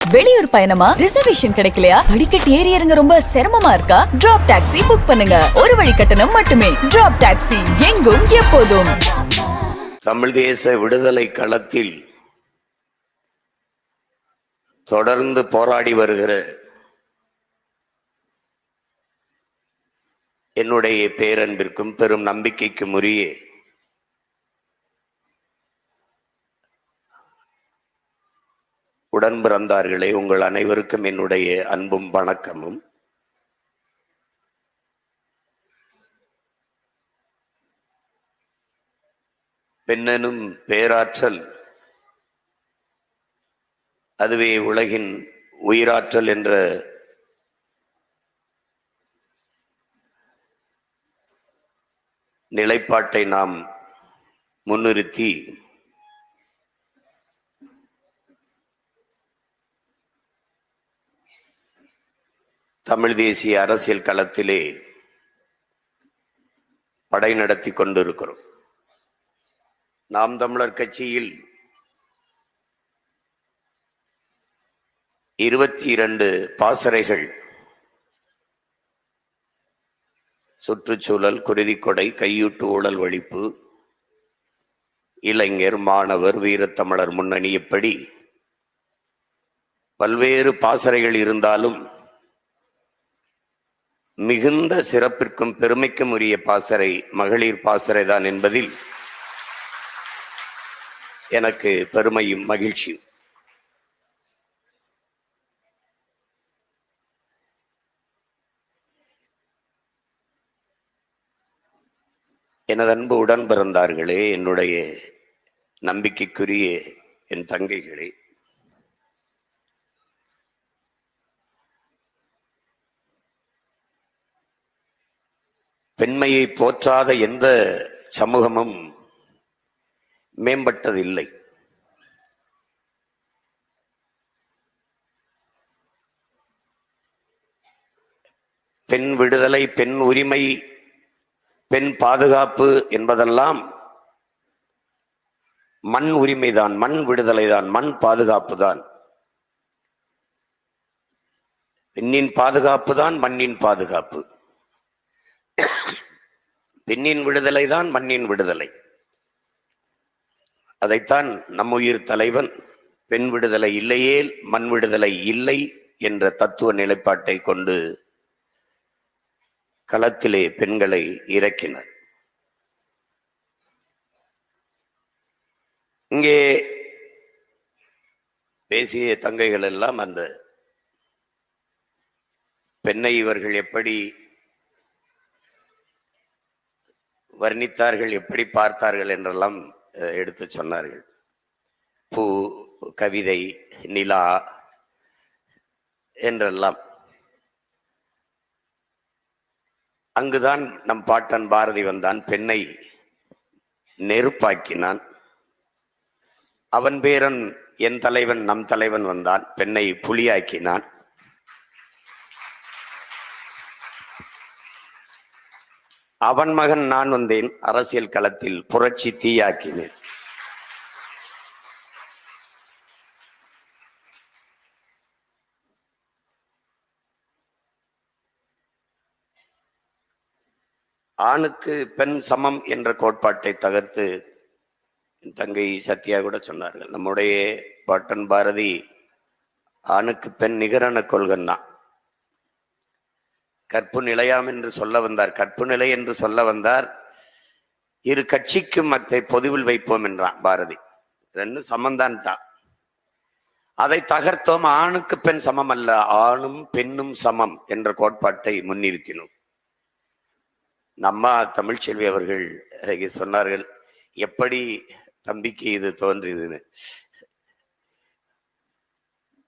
வெளியூர் பயணமா? ரிசர்வேஷன் கிடைக்கலையா? படிக்கட்டு ஏறி இறங்க ரொம்ப சிரமமா இருக்கா? டிராப் டாக்ஸி புக் பண்ணுங்க. ஒரு வழி கட்டணம் மட்டுமே. டிராப் டாக்ஸி, எங்கும் எப்போதும். தமிழ் தேச விடுதலை களத்தில் தொடர்ந்து போராடி வருகிற என்னுடைய பேரன்பிற்கும் பெரும் நம்பிக்கைக்கும் உரிய உடன் பிறந்தார்களே, உங்கள் அனைவருக்கும் என்னுடைய அன்பும் வணக்கமும். பெண்ணெனும் பேராற்றல், அதுவே உலகின் உயிராற்றல் என்ற நிலைப்பாட்டை நாம் முன்னிறுத்தி தமிழ் தேசிய அரசியல் களத்திலே படை நடத்தி கொண்டிருக்கிறோம். நாம் தமிழர் கட்சியில் 22 பாசறைகள், சுற்றுச்சூழல், குருதிக்கொடை, கையூட்டு ஊழல் ஒழிப்பு, இளைஞர், மாணவர், வீரத்தமிழர் முன்னணி, எப்படி பல்வேறு பாசறைகள் இருந்தாலும் மிகுந்த சிறப்பிற்கும் பெருமைக்கும் உரிய பாசறை மகளிர் பாசறை தான் என்பதில் எனக்கு பெருமையும் மகிழ்ச்சியும். எனது அன்பு உடன் பிறந்தார்களே, என்னுடைய நம்பிக்கைக்குரிய என் தங்கைகளே, பெண்மையை போற்றாத எந்த சமூகமும் மேம்பட்டதில்லை. பெண் விடுதலை, பெண் உரிமை, பெண் பாதுகாப்பு என்பதெல்லாம் மண் உரிமைதான், மண் விடுதலைதான், மண் பாதுகாப்பு தான். பெண்ணின் பாதுகாப்பு தான் மண்ணின் பாதுகாப்பு. பெண்ணின் விடுதலை தான் மண்ணின் விடுதலை. அதைத்தான் நம் உயிர் தலைவன் பெண் விடுதலை இல்லையே மண் விடுதலை இல்லை என்ற தத்துவ நிலைப்பாட்டை கொண்டு களத்திலே பெண்களை இறக்கினர். இங்கே பேசிய தங்கைகள் எல்லாம் அந்த பெண்ணை இவர்கள் எப்படி வர்ணித்தார்கள், எப்படி பார்த்தார்கள் என்றெல்லாம் எடுத்து சொன்னார்கள். பூ, கவிதை, நிலா என்றெல்லாம். அங்குதான் நம் பாட்டன் பாரதி வந்தான், பெண்ணை நெருப்பாக்கினான். அவன் பேரன் என் தலைவன் நம் தலைவன் வந்தான், பெண்ணை புலியாக்கினான். அவன் மகன் நான் வந்தேன், அரசியல் களத்தில் புரட்சி தீயாக்கினேன். ஆணுக்கு பெண் சமம் என்ற கோட்பாட்டை தகர்த்து தங்கை சத்யா கூட சொன்னார்கள். நம்முடைய பாட்டன் பாரதி ஆணுக்கு பெண் நிகரான கொள்கைன்னா, கற்பு நிலையாம் என்று சொல்ல வந்தார், கற்பு நிலை என்று சொல்ல வந்தார். இரு கட்சிக்கும் அதை பொதுவில் வைப்போம் என்றான் பாரதி. ரெண்டு சமம்தான்ட்டான். அதை தகர்த்தோம். ஆணுக்கு பெண் சமம் அல்ல, ஆணும் பெண்ணும் சமம் என்ற கோட்பாட்டை முன்னிறுத்தினோம். நம்ம தமிழ்ச்செல்வி அவர்கள் சொன்னார்கள், எப்படி தம்பிக்கு இது தோன்றியதுன்னு.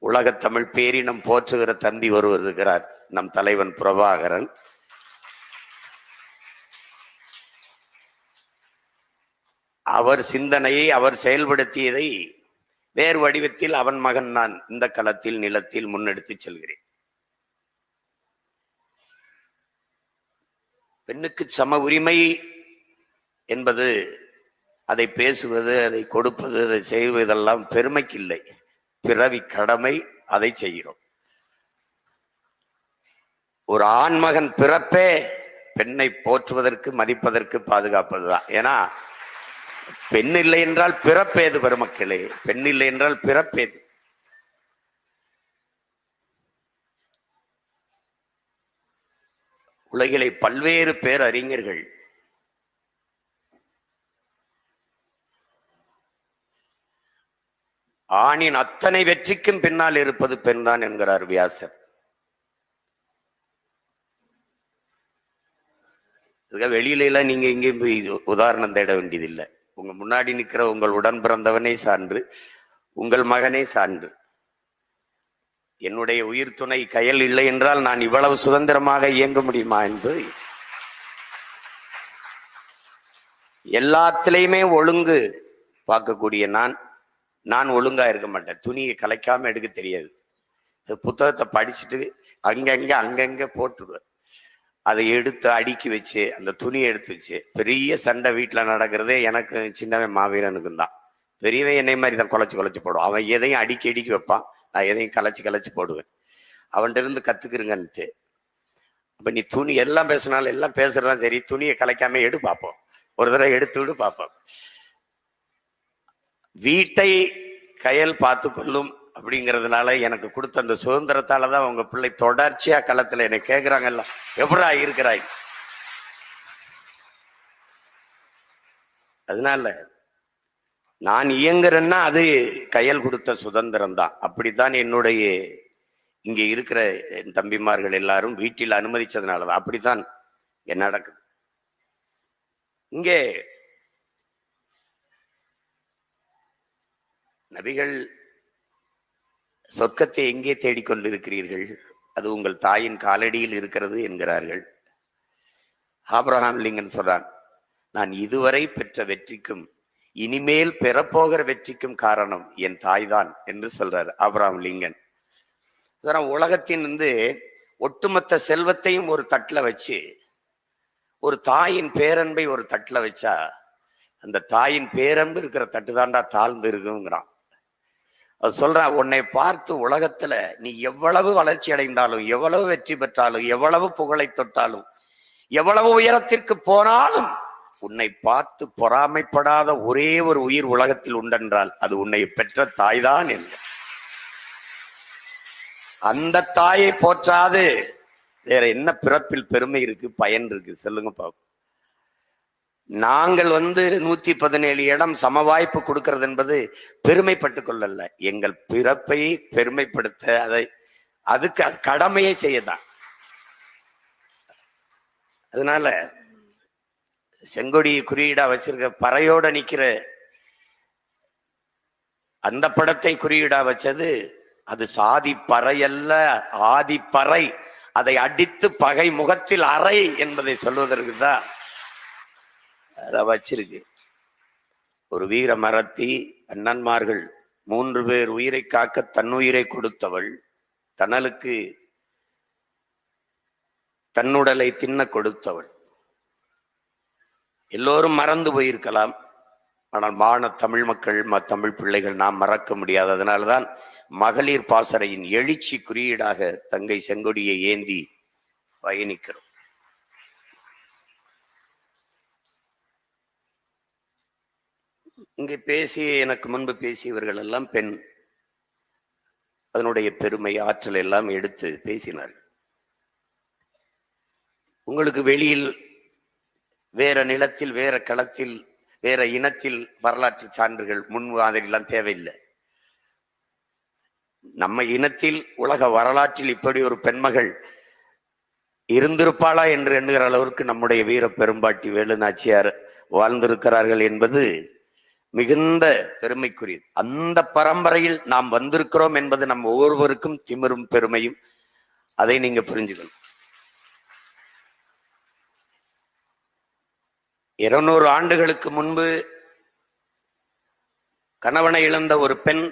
உலகத் தமிழ் பேரினம் போற்றுகிற தம்பி ஒருவர் இருக்கிறார், நம் தலைவன் பிரபாகரன். அவர் சிந்தனையை, அவர் செயல்படுத்தியதை வேறு வடிவத்தில் அவன் மகன் நான் இந்த களத்தில் நிலத்தில் முன்னெடுத்து செல்கிறேன். பெண்ணுக்கு சம உரிமை என்பது, அதை பேசுவது, அதை கொடுப்பது, அதை செய்வதெல்லாம் பெருமைக்கு இல்லை, பிறவி கடமை, அதை செய்கிறோம். ஒரு ஆண்மகன் பிறப்பே பெண்ணை போற்றுவதற்கு, மதிப்பதற்கு, பாதுகாப்பதுதான். ஏன்னா பெண் இல்லை என்றால் பிறப்பேது பெருமக்களே, பெண் இல்லை என்றால் பிறப்பேது. உலகிலே பல்வேறு பேர் அறிஞர்கள் ஆணின் அத்தனை வெற்றிக்கும் பின்னால் இருப்பது பெண் தான் என்கிறார் வியாசர். வெளியில எல்லாம் நீங்க எங்கேயும் போய் உதாரணம் தேட வேண்டியதில்லை. உங்க முன்னாடி நிற்கிற உங்கள் உடன் பிறந்தவனே சான்று, உங்கள் மகனே சான்று. என்னுடைய உயிர் துணை கயல் இல்லை என்றால் நான் இவ்வளவு சுதந்திரமாக இயங்க முடியுமா என்பது. எல்லாத்திலையுமே ஒழுங்கு பார்க்கக்கூடிய நான் ஒழுங்கா இருக்க மாட்டேன். துணியை கலைக்காம எடுக்க தெரியாது. புத்தகத்தை படிச்சுட்டு அங்கங்க போட்டுடுவேன். அதை எடுத்து அடுக்கி வச்சு, அந்த துணியை எடுத்து வச்சு, பெரிய சண்டை வீட்டுல நடக்கிறதே எனக்கு சின்னவன் மாவீரனுக்கும் தான். பெரியவன் என்னை மாதிரி தான் குலைச்சு போடுவான். அவன் எதையும் அடுக்கி வைப்பான், நான் எதையும் கலைச்சு போடுவேன். அவன்கிட்ட இருந்து கத்துக்குறங்கன்ட்டு. அப்ப நீ துணி எல்லாம் பேசினாலும், எல்லாம் பேசுறதான் சரி, துணியை கலைக்காம எடு பார்ப்போம். ஒரு தடவை எடுத்து விடு பார்ப்போம். வீட்டை கயல் பார்த்து கொள்ளும் அப்படிங்கிறதுனால எனக்கு கொடுத்த அந்த சுதந்திரத்தாலதான் உங்க பிள்ளை தொடர்ச்சியா களத்துல என்னை கேட்கிறாங்கல்ல, எப்படா இருக்கிறாய். அதனால நான் இயங்குறேன்னா அது கயல் கொடுத்த சுதந்திரம் தான். அப்படித்தான் என்னுடைய இங்க இருக்கிற என் தம்பிமார்கள் எல்லாரும் வீட்டில் அனுமதிச்சதுனாலதான் அப்படித்தான் என்ன நடக்குது. இங்கே நபிகள் சொர்க்கத்தை எங்கே தேடிக்கொண்டிருக்கிறீர்கள்? அது உங்கள் தாயின் காலடியில் இருக்கிறது என்கிறார்கள். ஆபிரகாம் லிங்கன் சொல்றான், நான் இதுவரை பெற்ற வெற்றிக்கும் இனிமேல் பெறப்போகிற வெற்றிக்கும் காரணம் என் தாய் தான் என்று சொல்றார் ஆபிரகாம் லிங்கன். உலகத்தின் ஒட்டுமொத்த செல்வத்தையும் ஒரு தட்டுல வச்சு, ஒரு தாயின் பேரன்பை ஒரு தட்டுல வச்சா, அந்த தாயின் பேரன்பு இருக்கிற தட்டு தாண்டா தாழ்ந்து இருக்குங்கிறான். அது சொல்றான், உன்னை பார்த்து உலகத்துல நீ எவ்வளவு வளர்ச்சி அடைந்தாலும், எவ்வளவு வெற்றி பெற்றாலும், எவ்வளவு புகழை தொட்டாலும், எவ்வளவு உயரத்திற்கு போனாலும், உன்னை பார்த்து பொறாமைப்படாத ஒரே ஒரு உயிர் உலகத்தில் உண்டென்றால் அது உன்னை பெற்ற தாய்தான் என்று. அந்த தாயை போற்றாது வேற என்ன பிறப்பில் பெருமை இருக்கு, பயன் இருக்கு? சொல்லுங்க பாப்போம். நாங்கள் 117 இடம் சம வாய்ப்பு கொடுக்கிறது என்பது பெருமைப்பட்டுக் கொள்ளல, எங்கள் பிறப்பை பெருமைப்படுத்த, அதுக்கு கடமையை செய்யதான். அதனால செங்கொடி குறியீடா வச்சிருக்க பறையோட நிக்கிற அந்த படத்தை குறியீடா வச்சது அது சாதி பறையல்ல, ஆதி பறை. அதை அடித்து பகை முகத்தில் அறை என்பதை சொல்வதற்கு தான் அதை வச்சிருக்கு. ஒரு வீர மரத்தி அண்ணன்மார்கள் 3 பேர் உயிரை காக்க தன்னுயிரை கொடுத்தவள், தனலுக்கு தன்னுடலை தின்ன கொடுத்தவள். எல்லோரும் மறந்து போயிருக்கலாம், ஆனால் மான தமிழ் மக்கள், தமிழ் பிள்ளைகள் நாம் மறக்க முடியாது. அதனால்தான் மகளிர் பாசறையின் எழுச்சி குறியீடாக தங்கை செங்கொடியை ஏந்தி பயணிக்கிறோம். இங்கே எனக்கு முன்பு பேசியவர்கள் எல்லாம் பெண், அதனுடைய பெருமை, ஆற்றல் எல்லாம் எடுத்து பேசினார்கள். உங்களுக்கு வெளியில் வேற நிலத்தில், வேற களத்தில், வேற இனத்தில் வரலாற்று சான்றுகள் முன்மாதிரி எல்லாம் தேவையில்லை. நம்ம இனத்தில் உலக வரலாற்றில் இப்படி ஒரு பெண்மகள் இருந்திருப்பாளா என்று எண்ணுகிற அளவிற்கு நம்முடைய வீர பெரும்பாட்டி வேலு நாச்சியார் வாழ்ந்திருக்கிறார்கள் என்பது மிகுந்த பெருமைக்குரியது. அந்த பரம்பரையில் நாம் வந்திருக்கிறோம் என்பது நம் ஒவ்வொருவருக்கும் திமிரும் பெருமையும். அதை நீங்க புரிஞ்சுக்கணும். 200 ஆண்டுகளுக்கு முன்பு கணவனை இழந்த ஒரு பெண்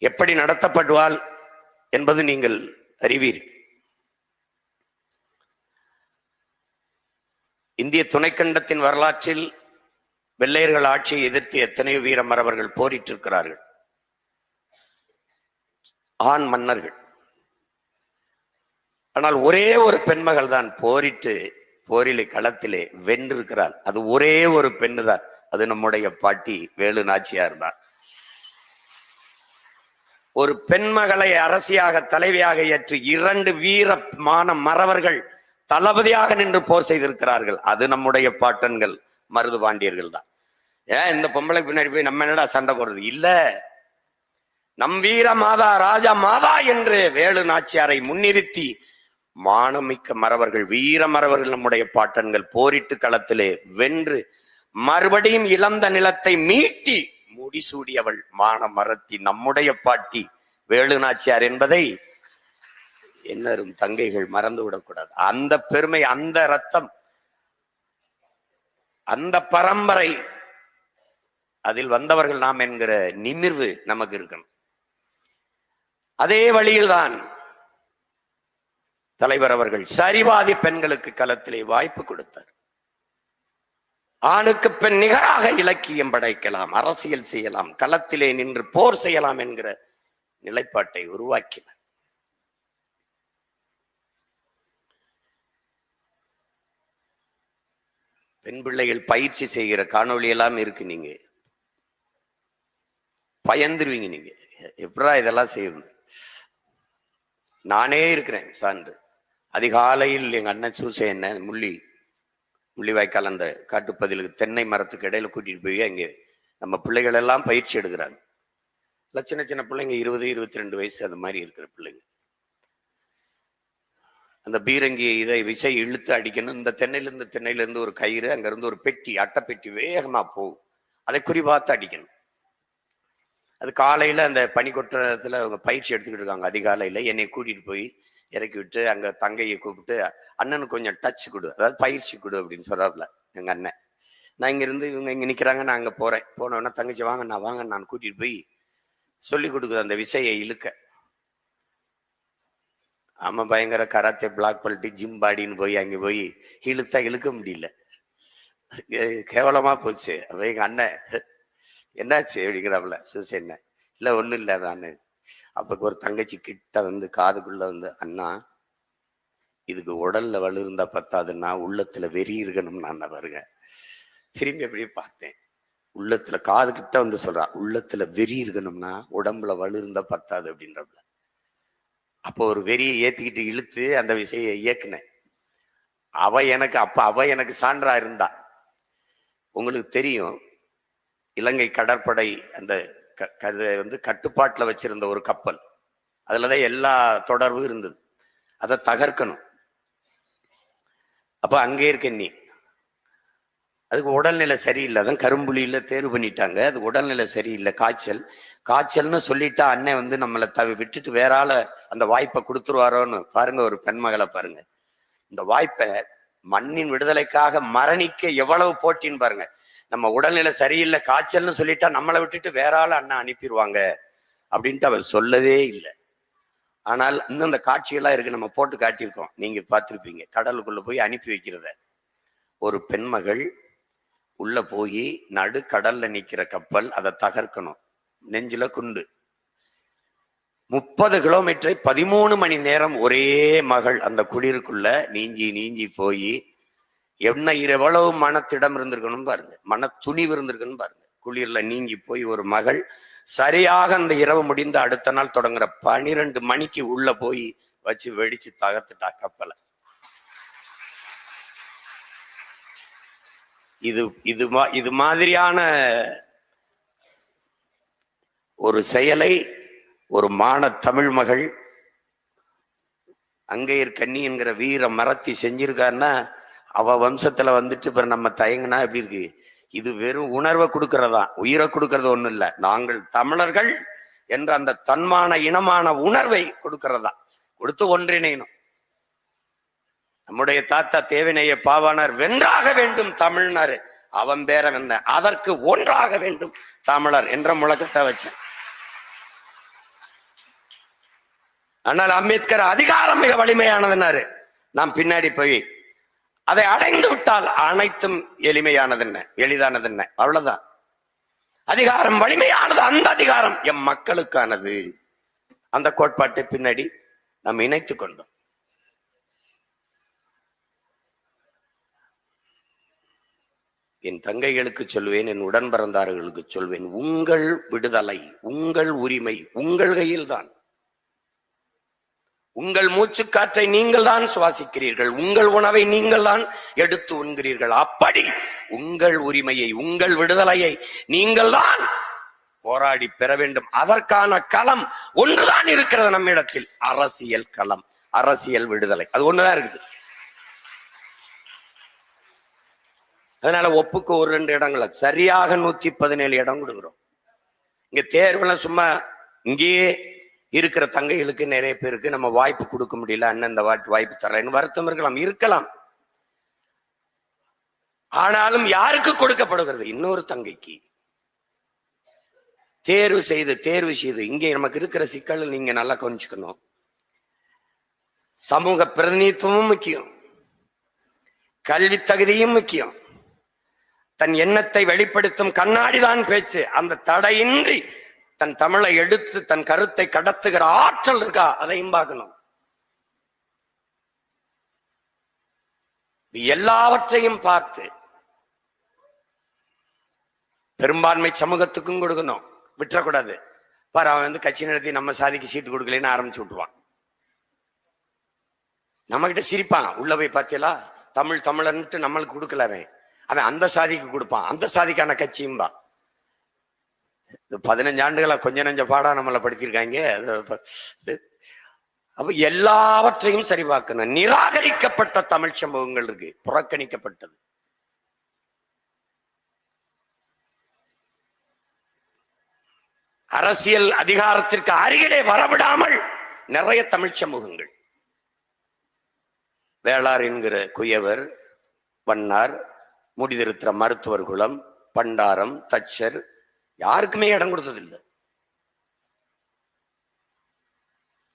எப்படி நடத்தப்படுவாள் என்பது நீங்கள் அறிவீர்கள். இந்திய துணைக்கண்டத்தின் வரலாற்றில் வெள்ளையர்கள் ஆட்சியை எதிர்த்து எத்தனையோ வீர மறவர்கள் போரிட்டிருக்கிறார்கள். ஆண் மன்னர்கள். ஆனால் ஒரே ஒரு பெண்மகள் தான் போரிலே களத்திலே வென்றிருக்கிறாள். அது ஒரே ஒரு பெண்ணு தான். அது நம்முடைய பாட்டி வேலு நாச்சியார் தான். ஒரு பெண்மகளை அரசியாக தலைவியாக ஏற்று 2 வீரமான மறவர்கள் தளபதியாக நின்று போர் செய்திருக்கிறார்கள். அது நம்முடைய பாட்டன்கள் மருது பாண்டியர்கள் தான். ஏன் இந்த பொம்பளை பின்னாடி போய் நம்ம என்னடா சண்டை போடுறது? இல்ல, நம் வீர மாதா ராஜா மாதா என்று வேலு நாச்சியாரை முன்னிறுத்தி மானமிக்க மறவர்கள், வீர மறவர்கள் நம்முடைய பாட்டன்கள் போரிட்டு களத்திலே வென்று மறுபடியும் இழந்த நிலத்தை மீட்டி முடிசூடியவள் மான மரத்தி நம்முடைய பாட்டி வேலு நாச்சியார் என்பதை என்னரும் தங்கைகள் மறந்து விடக்கூடாது. அந்த பெருமை, அந்த ரத்தம், அந்த பரம்பரை, அதில் வந்தவர்கள் நாம் என்கிற நிமிர்வு நமக்கு இருக்கணும். அதே வழியில்தான் தலைவர் அவர்கள் சரிவாதி பெண்களுக்கு களத்திலே வாய்ப்பு கொடுத்தார். ஆணுக்கு பெண் நிகராக இலக்கியம் படைக்கலாம், அரசியல் செய்யலாம், களத்திலே நின்று போர் செய்யலாம் என்கிற நிலைப்பாட்டை உருவாக்கினார். பெண் பிள்ளைகள் பயிற்சி செய்கிற காணொளி எல்லாம் இருக்கு. நீங்க பயந்துருவீங்க. நீங்க எப்படா இதெல்லாம் செய்யணும்? நானே இருக்கிறேன் சான்று. அதிகாலையில் எங்க அண்ணன் சூசை என்ன முள்ளிவாய்க்கால் அந்த காட்டுப்பதிலுக்கு தென்னை மரத்துக்கு இடையில கூட்டிட்டு போய் அங்கே நம்ம பிள்ளைகள் எல்லாம் பயிற்சி எடுக்கிறாங்க. சின்ன சின்ன பிள்ளைங்க 20, 22 வயசு அந்த மாதிரி இருக்கிற பிள்ளைங்க. அந்த பீரங்கி இதை விசை இழுத்து அடிக்கணும். இந்த தென்னையிலிருந்து ஒரு கயிறு, அங்க இருந்து ஒரு பெட்டி, அட்டைப்பெட்டி வேகமா போகும். அதை குறிபார்த்து அடிக்கணும். அது காலையில அந்த பனி கொட்டுறதுல அவங்க பயிற்சி எடுத்துக்கிட்டு இருக்காங்க. அதிகாலையில என்னை கூட்டிட்டு போய் இறக்கி விட்டு அங்க தங்கையை கூப்பிட்டு, அண்ணனுக்கு கொஞ்சம் டச் கொடு, அதாவது பயிற்சி கொடு அப்படின்னு சொல்றாப்புல எங்க அண்ணன். நான் இங்க இருந்து இவங்க இங்க நிக்கிறாங்க, நான் அங்க போறேன். போனோன்னா தங்கச்சி வாங்க நான் கூட்டிட்டு போய் சொல்லி கொடுக்குது அந்த விசையை இழுக்க. ஆமா, பயங்கர கராத்தே பிளாக் பெல்ட் ஜிம் பாடின்னு போய் அங்க போய் இழுக்க முடியல, கேவலமா போச்சு. அப்ப எங்க அண்ணன் என்னாச்சு அப்படிங்கிறாப்புல. சூசை என்ன? இல்ல ஒண்ணும் இல்லை நானு. அப்ப ஒரு தங்கச்சி கிட்ட வந்து காதுக்குள்ள வந்து, அண்ணா இதுக்கு உடல்ல வலு இருந்தா பத்தாதுன்னா உள்ளத்துல வெறி இருக்கணும். நான் பாருங்க, திரும்பி அப்படியே பார்த்தேன். உள்ளத்துல காது கிட்ட வந்து சொல்றா, உள்ளத்துல வெறி இருக்கணும்னா உடம்புல வலு இருந்தா பத்தாது அப்படின்றப்ப. அப்போ ஒரு வெறியை ஏத்திக்கிட்டு இழுத்து அந்த விசையை இயக்குனேன். அவ எனக்கு சான்றா இருந்தா. உங்களுக்கு தெரியும், இலங்கை கடற்படை அந்த வந்து கட்டுப்பாட்டுல வச்சிருந்த ஒரு கப்பல், அதுலதான் எல்லா தொடர்பும் இருந்தது. அதை தகர்க்கணும். அப்ப அங்கே இருக்க நீ, அதுக்கு உடல்நிலை சரியில்லை. அதான் கரும்புலியில தேர்வு பண்ணிட்டாங்க. அது உடல்நிலை சரியில்லை, காய்ச்சல்னு சொல்லிட்டா அண்ணன் வந்து நம்மளை விட்டுட்டு வேற ஆள அந்த வாய்ப்பை கொடுத்துருவாரோன்னு பாருங்க. ஒரு பெண்மகளை பாருங்க, இந்த வாய்ப்பை மண்ணின் விடுதலைக்காக மரணிக்க எவ்வளவு போட்டின்னு பாருங்க. நம்ம உடல்நிலை சரியில்லை, காய்ச்சல்னு சொல்லிட்டா நம்மளை விட்டுட்டு வேற ஆள அண்ணா அனுப்பிடுவாங்க அப்படின்ட்டு அவர் சொல்லவே இல்லை. ஆனால் இன்னும் அந்த காட்சியெல்லாம் இருக்கு, நம்ம போட்டு காட்டியிருக்கோம், நீங்க பார்த்திருப்பீங்க. கடலுக்குள்ள போய் அனுப்பி வைக்கிறத. ஒரு பெண்மகள் உள்ள போய் நடு கடல்ல நிக்கிற கப்பல், அதை தகர்க்கணும். நெஞ்சில குண்டு. 30 கிலோமீட்டரை 13 மணி நேரம் ஒரே மகள் அந்த குளிருக்குள்ள நீஞ்சி போய் என்ன எவ்வளவு மனத்திடம் இருந்திருக்கணும் பாருங்க, மன துணிவு இருந்திருக்கணும் பாருங்க. குளிர்ல நீங்கி போய் ஒரு மகள் சரியாக அந்த இரவு முடிந்த அடுத்த நாள் தொடங்குற 12 மணிக்கு உள்ள போய் வச்சு வெடிச்சு தகர்த்துட்டா கப்பலை. இது மாதிரியான ஒரு செயலை ஒரு மான தமிழ் மகள் அங்கையர் கண்ணி என்கிற வீர மரத்தி செஞ்சிருக்கான்னா, அவ வம்சத்துல வந்துட்டு இப்ப நம்ம தயங்கினா எப்படி இருக்கு? இது வெறும் உணர்வை கொடுக்கறதா, உயிரை கொடுக்கறது ஒண்ணும் இல்லை. நாங்கள் தமிழர்கள் என்ற அந்த தன்மான இனமான உணர்வை கொடுக்கறதா, கொடுத்து ஒன்றிணையணும். நம்முடைய தாத்தா தேவினைய பாவானார் வென்றாக வேண்டும் தமிழ்னாரு, அவன் பேர வந்த அதற்கு ஒன்றாக வேண்டும் தமிழர் என்ற முழக்கத்தை வச்சேன். ஆனால் அம்பேத்கர் அதிகாரம் மிக வலிமையானதுன்னாரு. நாம் பின்னாடி போய் அதை அடைந்து விட்டால் அனைத்தும் எளிமையானது என்ன, எளிதானது என்ன, அவ்வளவுதான். அதிகாரம் வலிமையானது, அந்த அதிகாரம் எம் மக்களுக்கானது. அந்த கோட்பாட்டை பின்னாடி நாம் இணைத்துக் கொண்டோம். என் தங்கைகளுக்கு சொல்வேன், என் உடன் பிறந்தார்களுக்கு சொல்வேன், உங்கள் விடுதலை, உங்கள் உரிமை உங்கள் கையில் தான். உங்கள் மூச்சு காற்றை நீங்கள் தான் சுவாசிக்கிறீர்கள், உங்கள் உணவை நீங்கள் தான் எடுத்து உண்கிறீர்கள். அப்படி உங்கள் உரிமையை, உங்கள் விடுதலையை நீங்கள் தான் போராடி பெற வேண்டும். அதற்கான களம் ஒன்றுதான் இருக்கிறது நம்மிடத்தில், அரசியல் களம், அரசியல் விடுதலை. அது ஒண்ணுதான் இருக்குது. அதனால ஒப்புக்கு ஒரு 2 இடங்கள சரியாக 117 இடம் கொடுக்கிறோம். இங்க தேர்வுல சும்மா இங்கேயே இருக்கிற தங்கைகளுக்கு நிறைய பேருக்கு நம்ம வாய்ப்பு கொடுக்க முடியல, அண்ணன் இந்த வாய்ப்பு தரேன்னு வருத்தம் இருக்கலாம். ஆனாலும் யாருக்கு கொடுக்கப்படுகிறது? இன்னொரு தங்கைக்கு தேர்வு செய்து இங்கே நமக்கு இருக்கிற சிக்கல் நீங்க நல்லா கொஞ்சிக்கணும். சமூக பிரதிநிதித்துவமும் முக்கியம், கல்வி தகுதியும் முக்கியம். தன் எண்ணத்தை வெளிப்படுத்தும் கண்ணாடிதான் பேச்சு. அந்த தடையின்றி தன் தமிழை எடுத்து தன் கருத்தை கடத்துகிற ஆற்றல் இருக்கா, அதையும் பார்க்கணும். எல்லாவற்றையும் பார்த்து பெரும்பான்மை சமூகத்துக்கும் கொடுக்கணும், விட்டுறக்கூடாது. பாரு, அவன் கட்சி நடத்தி நம்ம சாதிக்கு சீட்டு கொடுக்கலன்னு ஆரம்பிச்சு விட்டுருவான். நம்ம கிட்ட சிரிப்பான், உள்ள போய் பார்த்தீங்களா தமிழன்ட்டு நம்மளுக்கு கொடுக்கலவே, அவன் அந்த சாதிக்கு கொடுப்பான், அந்த சாதிக்கான கட்சியும்பா. 15 ஆண்டுகளா கொஞ்ச நெஞ்ச பாடா நம்மளை படுத்திருக்காங்க. அப்ப எல்லாவற்றையும் சரி பார்க்கணும். நிராகரிக்கப்பட்ட தமிழ் சமூகங்கள் இருக்கு, புறக்கணிக்கப்பட்டது. அரசியல் அதிகாரத்திற்கு அருகிலே வரவிடாமல் நிறைய தமிழ் சமூகங்கள், வேளார் என்கிற குயவர், வண்ணார், முடிதிருத்திர மருத்துவர் குலம், பண்டாரம், தச்சர், யாருக்குமே இடம் கொடுத்ததில்லை.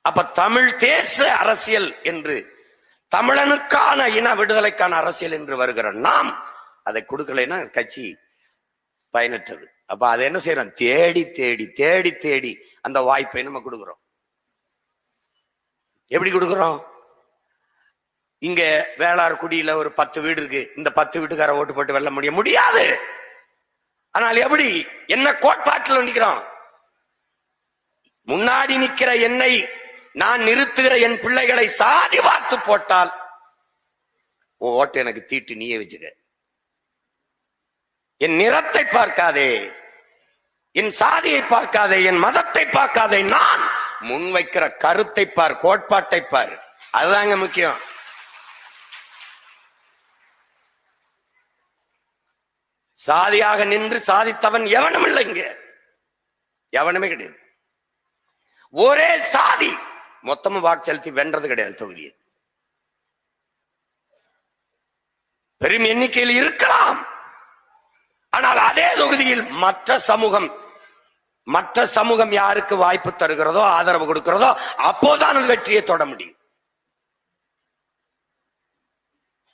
அப்ப தமிழ் தேச அரசியல் என்று, தமிழனுக்கான இன விடுதலைக்கான அரசியல் என்று வருகிற நாம் அதை கொடுக்கலைன்னா கட்சி பயனற்றது. அப்ப அதை என்ன செய்யறோம்? தேடி தேடி தேடி தேடி அந்த வாய்ப்பை நம்ம கொடுக்கிறோம். எப்படி கொடுக்கிறோம்? இங்க வேளார் குடியில ஒரு 10 வீடு இருக்கு, இந்த 10 வீட்டுக்கார ஓட்டு போட்டு வெல்ல முடியாது. ஆனால் எப்படி, என்ன கோட்பாட்டில் நிற்கிறோம்? முன்னாடி நிற்கிற என்னை நான் நிறுத்துகிற என் பிள்ளைகளை சாதி பார்த்து போட்டால் ஓட்டு எனக்கு தீட்டு, நீயே வச்சுக்க. என் நிறத்தை பார்க்காதே, என் சாதியை பார்க்காதே, என் மதத்தை பார்க்காதே, நான் முன்வைக்கிற கருத்தை பார், கோட்பாட்டை பார். அதுதாங்க முக்கியம். சாதியாக நின்று சாதித்தவன் எவனும் இல்லை, இங்க எவனுமே கிடையாது. ஒரே சாதி மொத்தமும் வாக்கு செலுத்தி வென்றது கிடையாது தொகுதியை. பெரும் எண்ணிக்கையில் இருக்கலாம், ஆனால் அதே தொகுதியில் மற்ற சமூகம் யாருக்கு வாய்ப்பு தருகிறதோ, ஆதரவு கொடுக்கிறதோ, அப்போதான் வெற்றியை தொட முடியும்.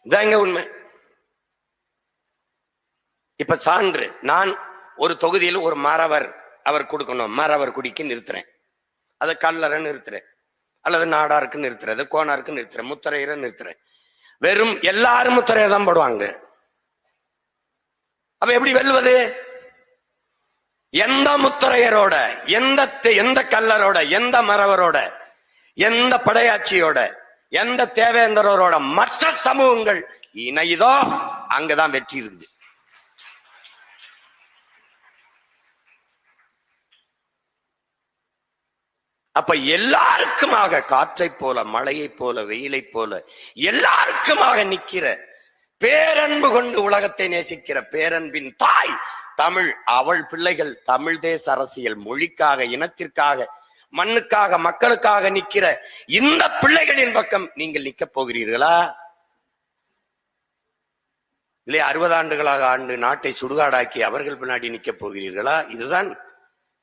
இதாங்க உண்மை. இப்ப சான்று, நான் ஒரு தொகுதியில் ஒரு மறவர் அவர் கொடுக்கணும், மறவர் குடிக்கு நிறுத்துறேன், அதை கல்லறன்னு நிறுத்துறேன், அல்லது நாடாருக்கு நிறுத்துறது, கோனாருக்கு நிறுத்துறேன், முத்தரையரை நிறுத்துறேன். வெறும் எல்லாரும் முத்தரையை தான் போடுவாங்க. அப்ப எப்படி வெல்வது? எந்த முத்தரையரோட, எந்த கல்லரோட, எந்த மறவரோட, எந்த படையாட்சியோட, எந்த தேவேந்தரோட மற்ற சமூகங்கள் இணையுதோ அங்கதான் வெற்றி இருக்குது. அப்ப எல்லாருக்குமாக, காற்றை போல, மழையை போல, வெயிலை போல எல்லாருக்குமாக நிற்கிற, பேரன்பு கொண்டு உலகத்தை நேசிக்கிற பேரன்பின் தாய் தமிழ். அவள் பிள்ளைகள் தமிழ் தேச அரசியல், மொழிக்காக, இனத்திற்காக, மண்ணுக்காக, மக்களுக்காக நிற்கிற இந்த பிள்ளைகளின் பக்கம் நீங்கள் நிற்க போகிறீர்களா? இல்லையா 60 ஆண்டுகளாக ஆண்டு நாட்டை சுடுகாடாக்கி அவர்கள் பின்னாடி நிற்க போகிறீர்களா? இதுதான்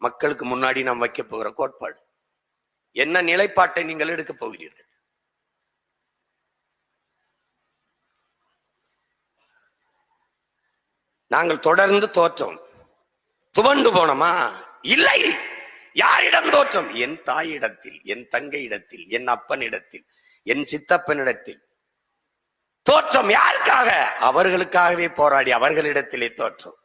மக்களுக்கு முன்னாடி நாம் வைக்க போகிற கோட்பாடு. என்ன நிலைப்பாட்டை நீங்கள் எடுக்க போகிறீர்கள்? நாங்கள் தொடர்ந்து தோற்றோம், துவண்டு போனோமா? இல்லை. யாரிடம் தோற்றம்? என் தாயிடத்தில், என் தங்கையிடத்தில், என் அப்பனிடத்தில், என் சித்தப்பனிடத்தில் தோற்றம். யாருக்காக? அவர்களுக்காகவே போராடி அவர்களிடத்திலே தோற்றம்.